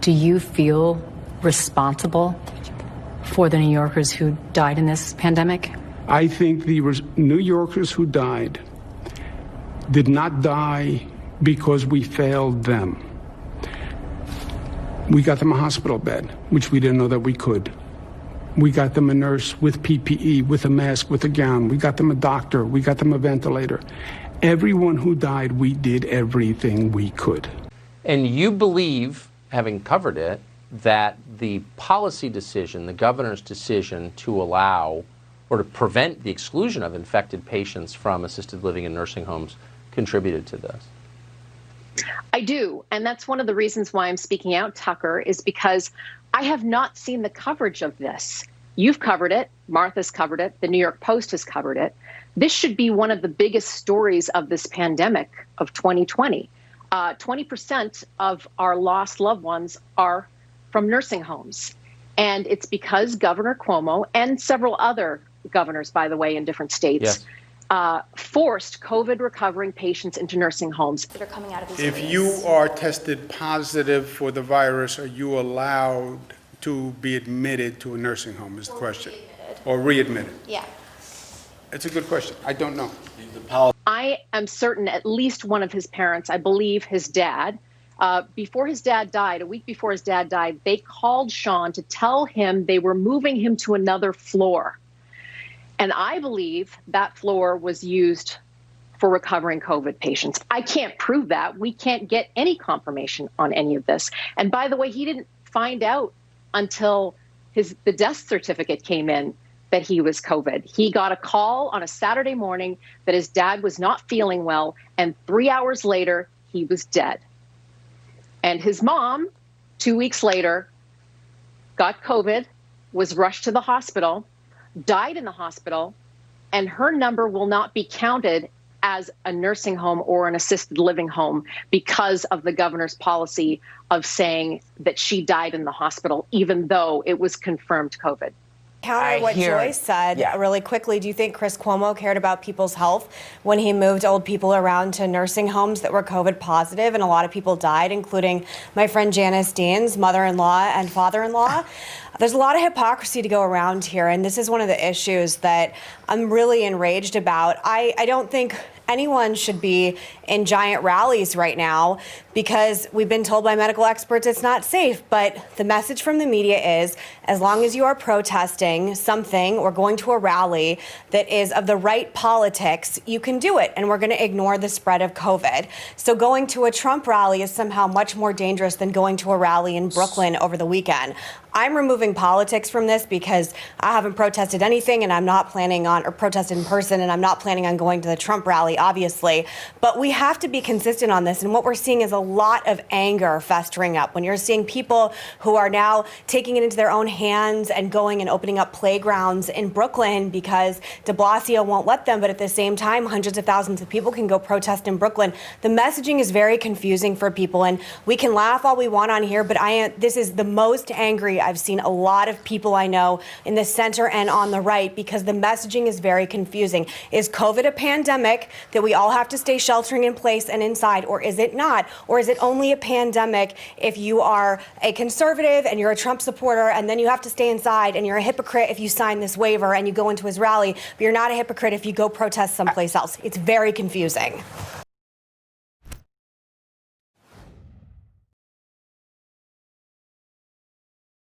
Do you feel responsible for the New Yorkers who died in this pandemic? I think the New Yorkers who died did not die because we failed them. We got them a hospital bed, which we didn't know that we could. We got them a nurse with PPE, with a mask, with a gown. We got them a doctor. We got them a ventilator. Everyone who died, we did everything we could. And you believe, having covered it, that the policy decision, the governor's decision to allow or to prevent the exclusion of infected patients from assisted living and nursing homes contributed to this? I do. And that's one of the reasons why I'm speaking out, Tucker, is because I have not seen the coverage of this. You've covered it. Martha's covered it. The New York Post has covered it. This should be one of the biggest stories of this pandemic of 2020. 20% of our lost loved ones are from nursing homes. And it's because Governor Cuomo and several other governors, by the way, in different states, forced COVID recovering patients into nursing homes. That are coming out of these If areas. you are tested positive for the virus, are you allowed to be admitted to a nursing home is the question. Or readmitted? Yeah. It's a good question. I don't know. I am certain at least one of his parents, I believe his dad, before his dad died, a week before his dad died, they called Sean to tell him they were moving him to another floor. And I believe that floor was used for recovering COVID patients. I can't prove that. We can't get any confirmation on any of this. And by the way, he didn't find out until the death certificate came in that he was COVID. He got a call on a Saturday morning that his dad was not feeling well, and 3 hours later, he was dead. And his mom, 2 weeks later, got COVID, was rushed to the hospital, died in the hospital, and her number will not be counted as a nursing home or an assisted living home because of the governor's policy of saying that she died in the hospital, even though it was confirmed COVID. Counter what Joyce said really quickly. Do you think Chris Cuomo cared about people's health when he moved old people around to nursing homes that were COVID positive and a lot of people died, including my friend Janice Dean's mother-in-law and father-in-law? There's a lot of hypocrisy to go around here, and this is one of the issues that I'm really enraged about. I don't think anyone should be in giant rallies right now because we've been told by medical experts it's not safe. But the message from the media is as long as you are protesting something or going to a rally that is of the right politics, you can do it. And we're going to ignore the spread of COVID. So going to a Trump rally is somehow much more dangerous than going to a rally in Brooklyn over the weekend. I'm removing politics from this because I haven't protested anything and I'm not planning on, or protested in person, and I'm not planning on going to the Trump rally, obviously. But we have to be consistent on this. And what we're seeing is a lot of anger festering up when you're seeing people who are now taking it into their own hands and going and opening up playgrounds in Brooklyn because de Blasio won't let them. But at the same time, hundreds of thousands of people can go protest in Brooklyn. The messaging is very confusing for people. And we can laugh all we want on here, but this is the most angry I've seen a lot of people I know in the center and on the right because the messaging is very confusing. Is COVID a pandemic that we all have to stay sheltering in place and inside, or is it not? Or is it only a pandemic if you are a conservative and you're a Trump supporter and then you have to stay inside and you're a hypocrite if you sign this waiver and you go into his rally, but you're not a hypocrite if you go protest someplace else? It's very confusing.